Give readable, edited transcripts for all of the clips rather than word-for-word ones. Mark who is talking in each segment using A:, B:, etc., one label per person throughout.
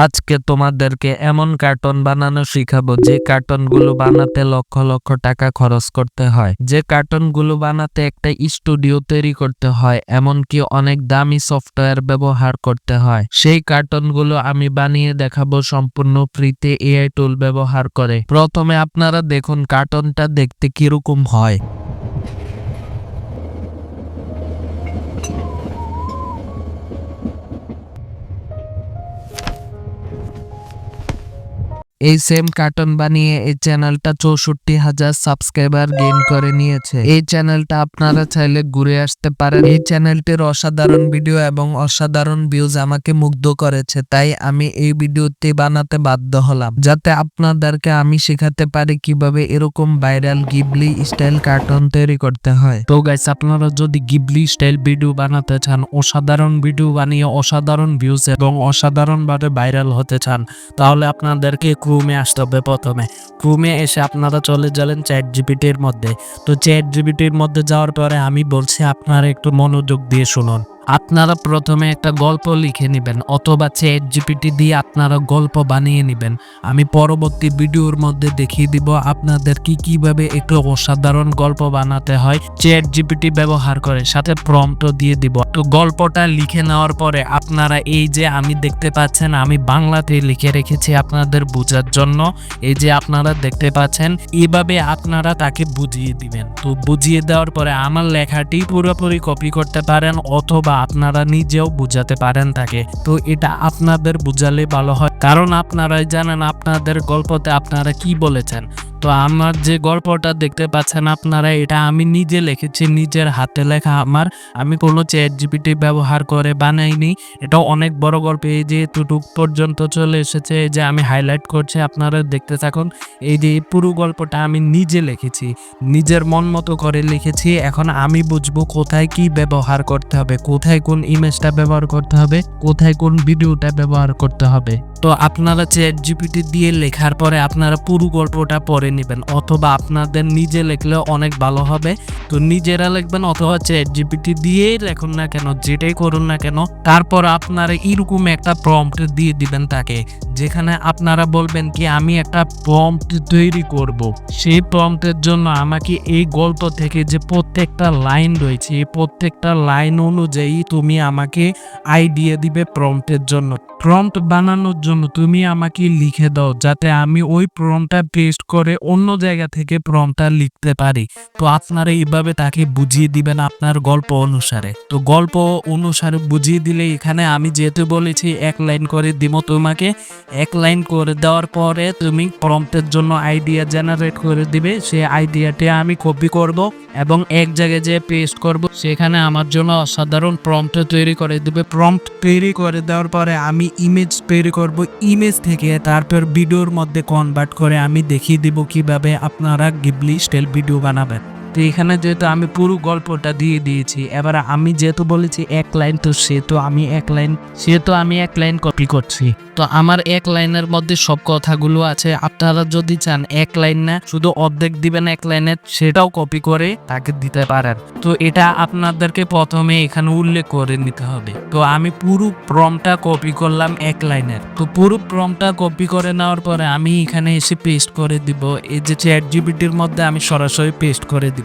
A: আজকে তোমাদেরকে এমন কার্টুন বানানো শিখাবো যে কার্টুনগুলো বানাতে লক্ষ লক্ষ টাকা খরচ করতে হয়, যে কার্টুনগুলো বানাতে একটা স্টুডিও তৈরি করতে হয়, এমনকি অনেক দামি সফটওয়্যার ব্যবহার করতে হয়। সেই কার্টুনগুলো আমি বানিয়ে দেখাবো সম্পূর্ণ ফ্রিতে এআই টুল ব্যবহার করে। প্রথমে আপনারা দেখুন কার্টুনটা দেখতে কিরকম হয়। এই সেম কার্টুন বানিয়ে এই চ্যানেলটা 64,000 সাবস্ক্রাইবার গেইন করে নিয়েছে। এই চ্যানেলটা আপনারা চাইলে ঘুরে আসতে পারেন। এই চ্যানেলটির অসাধারণ ভিডিও এবং অসাধারণ ভিউজ আমাকে মুগ্ধ করেছে, তাই আমি এই ভিডিওটি বানাতে বাধ্য হলাম, যাতে আপনাদেরকে আমি শেখাতে পারি কিভাবে এরকম ভাইরাল গিবলি স্টাইল কার্টুন তৈরি করতে হয়। তো গাইস, আপনারা যদি গিবলি স্টাইল ভিডিও বানাতে চান, অসাধারণ ভিডিও বানিয়ে অসাধারণ ভিউজ এবং অসাধারণভাবে ভাইরাল হতে চান, তাহলে আপনাদেরকে ক্রোমে আসতে হবে। প্রথমে ক্রোমে এসে আপনারা চলে যাবেন চ্যাটজিপিটির মধ্যে। তো চ্যাটজিপিটির মধ্যে যাওয়ার পরে আমি বলছি আপনারা একটু মনোযোগ দিয়ে শুনুন। আপনারা প্রথমে একটা গল্প লিখে নেবেন অথবা চ্যাটজিপিটি দিয়ে আপনারা গল্প বানিয়ে নেবেন। আমি পরবর্তী ভিডিওর মধ্যে দেখিয়ে দিব আপনাদের কিভাবে একটু অসাধারণ গল্প বানাতে হয় চ্যাটজিপিটি ব্যবহার করে, সাথে প্রম্পটও দিয়ে দিব। তো গল্পটা লিখে নেওয়ার পরে আপনারা এই যে আমি দেখতে পাচ্ছেন, আমি বাংলাতে লিখে রেখেছি আপনাদের বোঝার জন্য। এই যে আপনারা দেখতে পাচ্ছেন, এভাবে আপনারা তাকে বুঝিয়ে দিবেন। তো বুঝিয়ে দেওয়ার পরে আমার লেখাটি পুরোপুরি কপি করতে পারেন অথবা আপনারা নিজেও বুঝাতে পারেন তাকে। তো এটা আপনাদের বুঝালে ভালো হয়, কারণ আপনারাই জানেন আপনাদের গল্পতে আপনারা কি বলেছেন। তো আমার যে গল্পটা দেখতে পাচ্ছেন আপনারা, এটা আমি নিজে লিখেছি, নিজের হাতে লেখা আমার। আমি কোনো চ্যাটজিপিটি ব্যবহার করে বানাইনি। এটা অনেক বড় গল্প, এই যে এতটুক পর্যন্ত চলে এসেছে। এই যে আমি হাইলাইট করছি, আপনারা দেখতে থাকুন। এই যে পুরো গল্পটা আমি নিজে লিখেছি, নিজের মন মতো করে লিখেছি। এখন আমি বুঝবো কোথায় কি ব্যবহার করতে হবে, কোথায় কোন ইমেজটা ব্যবহার করতে হবে, কোথায় কোন ভিডিওটা ব্যবহার করতে হবে। তো আপনারা চ্যাটজিপিটি দিয়ে লেখার পরে আপনারা পুরো গল্পটা পড়ে নেবেন, অথবা আপনাদের নিজে লিখলে অনেক ভালো হবে। তো নিজেরা লিখবেন অথবা চ্যাটজিপিটি দিয়েই লেখুন না কেন, যেটাই করুন না কেন, তারপর আপনারা এরকম একটা প্রম্পট দিয়ে দিবেন তাকে, যেখানে আপনারা বলবেন কি আমি একটা প্রম্পট তৈরি করব। সেই প্রম্পটের জন্য আমাকে এই গল্প থেকে যে প্রত্যেকটা লাইন রয়েছে, এই প্রত্যেকটা লাইন অনুযায়ী তুমি আমাকে আইডিয়া দিবে প্রম্পটের জন্য। প্রম্পট বানানোর জন্য তুমি আমাকে লিখে দাও, যাতে আমি ওই প্রম্পটটা পেস্ট করে অন্য জায়গা থেকে প্রম্পটটা লিখতে পারি। তো আপনারা এইভাবে তাকে বুঝিয়ে দিবেন আপনার গল্প অনুসারে। তো গল্প অনুসারে বুঝিয়ে দিলে, এখানে আমি যেহেতু বলেছি 1 লাইন করে দিব তোমাকে, 1 লাইন করে দেওয়ার পরে তুমি প্রম্পটের জন্য আইডিয়া জেনারেট করে দিবে। সেই আইডিয়াটি আমি কপি করব এবং এক জায়গায় যে পেস্ট করব, সেখানে আমার জন্য অসাধারণ প্রম্পট তৈরি করে দিবে। প্রম্পট তৈরি করে দেওয়ার পরে আমি ইমেজ তৈরি করব, ইমেজ থেকে তারপর ভিডিওর মধ্যে কনভার্ট করে আমি দেখিয়ে দিব কিভাবে আপনারা গিবলি স্টাইল ভিডিও বানাবেন। তো এখানে যেহেতু আমি পুরো গল্পটা দিয়ে দিয়েছি, এবার আমি যেহেতু বলেছি 1 লাইন, তো সেহেতু আমি 1 লাইন কপি করছি। তো আমার 1 লাইনের মধ্যে সব কথাগুলো আছে। আপনারা যদি চান 1 লাইন না, শুধু অর্ধেক দিবেন 1 লাইনের, সেটাও কপি করে তাকে দিতে পারেন। তো এটা আপনাদেরকে প্রথমে এখানে উল্লেখ করে নিতে হবে। তো আমি পুরো প্রম্পটটা কপি করলাম 1 লাইনের। তো পুরো প্রম্পটটা কপি করে নেওয়ার পরে আমি এখানে এসে পেস্ট করে দিব। এই যে চ্যাটজিপিটির মধ্যে আমি সরাসরি পেস্ট করে দিব।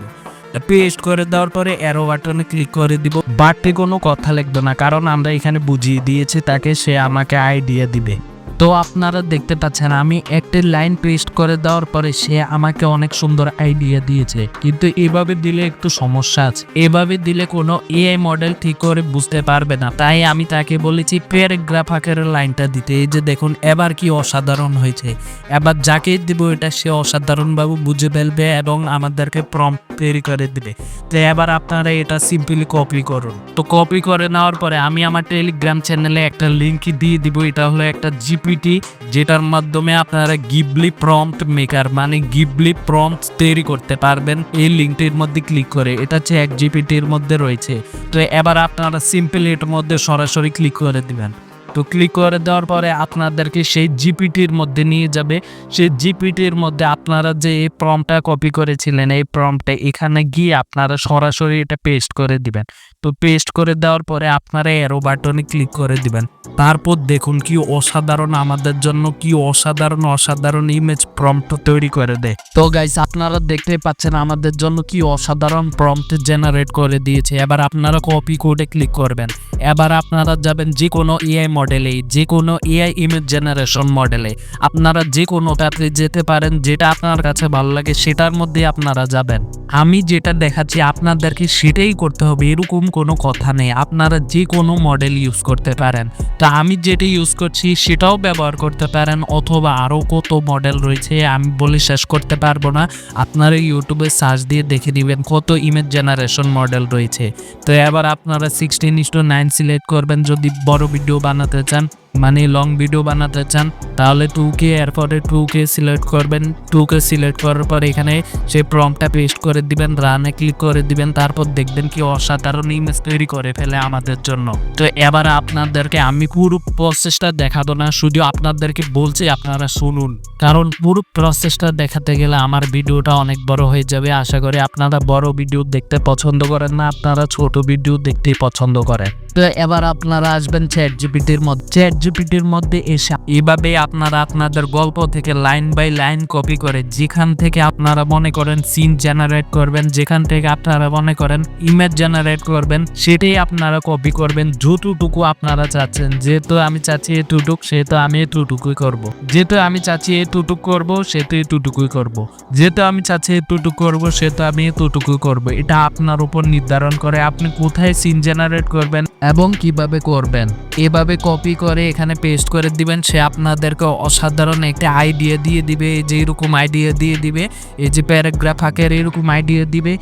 A: পেস্ট করে দেওয়ার পরে অ্যারো বাটনে ক্লিক করে দিব। বাড়তি কোনো কথা লিখবে না, কারণ আমরা এখানে বুঝিয়ে দিয়েছি তাকে, সে আমাকে আইডিয়া দিবে। তো আপনারা দেখতে পাচ্ছেন আমি একটা লাইন পেস্ট করে দেওয়ার পরে সে আমাকে অনেক সুন্দর আইডিয়া দিয়েছে, কিন্তু এভাবে দিলে একটু সমস্যা আছে। এভাবে দিলে কোনো এআই মডেল ঠিক করে বুঝতে পারবে না, তাই আমি তাকে বলেছি প্যারাগ্রাফ আকারের লাইনটা দিতে। এই যে দেখুন এবার কি অসাধারণ হয়েছে। এবার যাকে দিব এটা সে অসাধারণভাবে বুঝে ফেলবে এবং আমাদেরকে প্রম্পট তৈরি করে দিবে। তো এবার আপনারা এটা সিম্পলি কপি করুন। তো কপি করে নেওয়ার পরে আমি আমার টেলিগ্রাম চ্যানেলে একটা লিঙ্ক দিয়ে দিব। এটা হলো একটা জিপিটি, যেটার মাধ্যমে আপনারা গিবলি প্রম্পট মেকার মানে গিবলি প্রম্পট তৈরি করতে পারবেন। এই লিঙ্কটির মধ্যে ক্লিক করে, এটা চ্যাটজিপিটির মধ্যে রয়েছে। তো এবার আপনারা সিম্পলি এটার মধ্যে সরাসরি ক্লিক করে দিবেন। তো ক্লিক করে দেওয়ার পরে আপনাদেরকে সেই জিপিটির মধ্যে নিয়ে যাবে। সেই জিপিটির মধ্যে আপনারা যে এই প্রম্পটটা কপি করেছিলেন, এই প্রম্পটটা এখানে গিয়ে আপনারা সরাসরি এটা পেস্ট করে দিবেন। তো পেস্ট করে দেওয়ার পরে আপনারা অ্যারো বাটনে ক্লিক করে দিবেন। তারপর দেখুন কি অসাধারণ, আমাদের জন্য কি অসাধারণ ইমেজ প্রম্পট তৈরি করে দেয়। তো গাইস আপনারা দেখতে পাচ্ছেন আমাদের জন্য কি অসাধারণ প্রম্পট জেনারেট করে দিয়েছে। এবার আপনারা কপি কোডে ক্লিক করবেন। এবার আপনারা যাবেন যে কোনো এআই মডেলে, যে কোনো এআই ইমেজ জেনারেশন মডেলে আপনারা যে কোনোটাতে যেতে পারেন, যেটা আপনার কাছে ভালো লাগে সেটার মধ্যে আপনারা যাবেন। আমি যেটা দেখাচ্ছি আপনাদেরকে সেটাই করতে হবে, এরকম কোনো কথা নেই। আপনারা যে কোনো মডেল ইউজ করতে পারেন। তা আমি যেটা ইউজ করছি সেটাও ব্যবহার করতে পারেন, অথবা আরও কত মডেল রয়েছে আমি বলে শেষ করতে পারবো না। আপনারা ইউটিউবে সার্চ দিয়ে দেখে নেবেন কত ইমেজ জেনারেশন মডেল রয়েছে। তো এবার আপনারা 16:9 সিলেক্ট করবেন যদি বড় ভিডিও বানাতে চান, মানে লং ভিডিও বানাতে চান, তাহলে 2K, এরপরে 2K সিলেক্ট করবেন। 2K সিলেক্ট করার পর এখানে সেই প্রম্পটটা পেস্ট করে দিবেন, রানে ক্লিক করে দিবেন। তারপর দেখবেন কি অসাধারণ ইমেজ তৈরি করে ফেলে আমাদের জন্য। তো এবার আপনাদেরকে আমি পুরো প্রসেসটা দেখাবো না, শুধু আপনাদেরকে বলছি আপনারা শুনুন, কারণ পুরো প্রসেসটা দেখাতে গেলে আমার ভিডিওটা অনেক বড় হয়ে যাবে। আশা করি আপনারা বড় ভিডিও দেখতে পছন্দ করেন না, আপনারা ছোট ভিডিও দেখতেই পছন্দ করেন। তো এবার আপনারা আসবেন চ্যাটজিপিটির মধ্যে। চ্যাটজিপিটির মধ্যে এসে এভাবে আপনারা আপনাদের গল্প থেকে লাইন বাই লাইন কপি করে, যেখান থেকে আপনারা মনে করেন সিন জেনারেট করবেন, যেখান থেকে আপনারা মনে করেন ইমেজ জেনারেট করবেন, সেটাই আপনারা কপি করবেন যতটুকু আপনারা চাচ্ছেন। যেহেতু আমি চাচ্ছি এটুটুক, সেহেতু আমি এটুটুকুই করব। যেহেতু আমি চাচ্ছি এটুটুক করব, সেহেতু এটুটুকুই করব। যেহেতু আমি চাচ্ছি এটুটুক করব, সেহেতু আমি এতটুকুই করব। এটা আপনার উপর নির্ধারণ করে আপনি কোথায় সিন জেনারেট করবেন এবং কিভাবে করবেন। এভাবে কপি করে এখানে পেস্ট করে দিবেন, সে আপনাদেরকে অসাধারণ একটা আইডিয়া দিয়ে দিবে। এই যে এরকম আইডিয়া দিয়ে দিবে, এই যে প্যারাগ্রাফ আকারে এরকম আইডিয়া দিবে।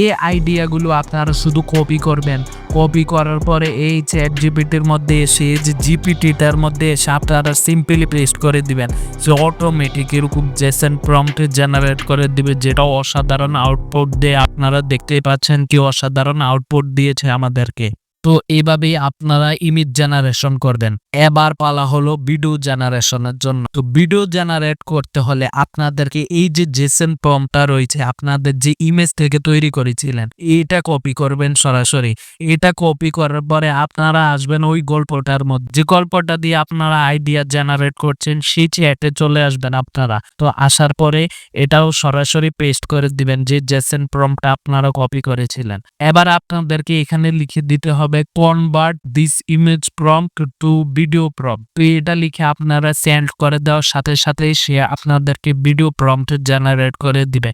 A: এই আইডিয়াগুলো আপনারা শুধু কপি করবেন। কপি করার পরে এই চ্যাট জিপিটির মধ্যে এসে, এই যে জিপিটিটার মধ্যে এসে আপনারা সিম্পলি পেস্ট করে দিবেন, সে অটোমেটিক এরকম জেসন প্রম্পট জেনারেট করে দিবে, যেটা অসাধারণ আউটপুট দেয়। আপনারা দেখতেই পাচ্ছেন কি অসাধারণ আউটপুট দিয়েছে আমাদেরকে। তো এইভাবেই আপনারা ইমেজ জেনারেশন করবেন। এবার পালা হলো ভিডিও জেনারেশনের জন্য। তো ভিডিও জেনারেট করতে হলে আপনাদেরকে এই যে জেসন প্রম্পটটা রয়েছে, আপনাদের যে ইমেজ থেকে তৈরি করেছিলেন, এটা কপি করবেন সরাসরি। এটা কপি করার পরে আপনারা আসবেন ওই গল্পটার মধ্যে, যে গল্পটা দিয়ে আপনারা আইডিয়া জেনারেট করছেন, সেই চ্যাটে চলে আসবেন আপনারা। তো আসার পরে এটাও সরাসরি পেস্ট করে দিবেন, যে জেসন প্রম্পটটা আপনারা কপি করেছিলেন। এবার আপনাদেরকে এখানে লিখে দিতে হবে convert this image prompt to video prompt. তো এটা লিখে আপনারা সেন্ড করে দেওয়ার সাথে সাথে সে আপনাদেরকে ভিডিও প্রম্পট জেনারেট করে দিবে।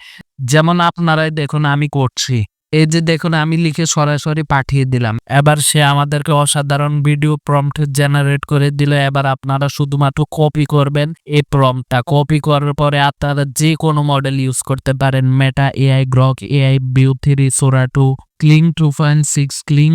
A: যেমন আপনারাই দেখুন আমি করছি, এই যে দেখুন আমি লিখে সরাসরি পাঠিয়ে দিলাম। এবার সে আমাদেরকে অসাধারণ ভিডিও প্রম্পট জেনারেট করে দিল। এবার আপনারা শুধুমাত্র কপি করবেন এই প্রম্পটটা। কপি করার পরে আপনারা যে কোনো মডেল ইউজ করতে পারেন, Meta AI, Grok AI, view 3, সোরা 2, ক্লিং 2.6, ক্লিং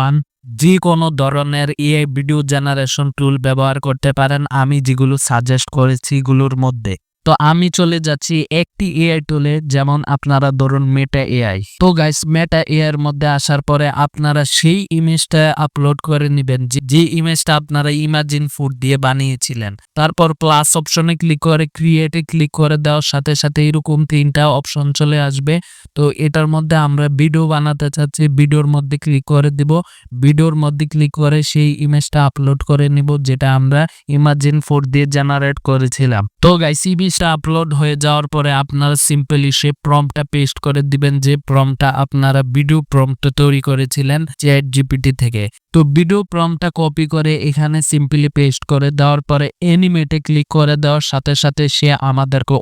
A: 1, যে কোনো ধরনের এআই ভিডিও জেনারেশন টুল ব্যবহার করতে পারেন আমি যেগুলো সাজেস্ট করেছি এগুলোর মধ্যে। তো আমি চলে যাচ্ছি একটি এআই টুলে, যেমন আপনারা ধরুন মেটা এআই। তো গাইস মেটা এআই এর মধ্যে আসার পরে আপনারা সেই ইমেজটা আপলোড করে নেবেন, যে ইমেজটা আপনারা ইমাজিন ফুড দিয়ে বানিয়েছিলেন। তারপর প্লাস অপশনে ক্লিক করে ক্রিয়েটে ক্লিক করে দেওয়ার সাথে সাথে এরকম 3টা অপশন চলে আসবে। তো এটার মধ্যে আমরা ভিডিও বানাতে চাচ্ছি, ভিডিওর মধ্যে ক্লিক করে দিব। ভিডিওর মধ্যে ক্লিক করে সেই ইমেজটা আপলোড করে নিব, যেটা আমরা ইমাজিন ফুড দিয়ে জেনারেট করেছিলাম। তো গাইস ইমেজটা আপলোড হয়ে যাওয়ার পরে আপনারা সিম্পলি সেই প্রম্পটটা পেস্ট করে দিবেন, যে প্রম্পটটা আপনারা ভিডিও প্রম্পট তৈরি করেছিলেন চ্যাট জিপিটি থেকে। তো ভিডিও প্রম্পটটা কপি করে এখানে সিম্পলি পেস্ট করে দেওয়ার পরে অ্যানিমেটে ক্লিক করে দেওয়ার সাথে সাথে সে আমাদেরকে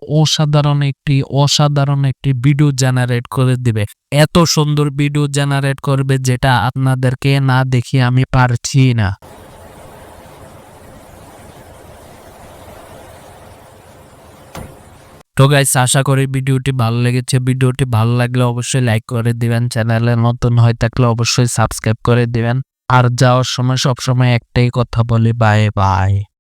A: অসাধারণ একটি ভিডিও জেনারেট করে দিবে। এত সুন্দর ভিডিও জেনারেট করবে যেটা আপনাদেরকে না দেখিয়ে আমি পারছি না। তো গাইস আশা করি ভিডিওটি ভালো লেগেছে। ভিডিওটি ভালো লাগলে অবশ্যই লাইক করে দিবেন, চ্যানেলে নতুন হয়ে থাকলে অবশ্যই সাবস্ক্রাইব করে দিবেন। আর যাওয়ার সময় সবসময় একটাই কথা বলি, বাই বাই।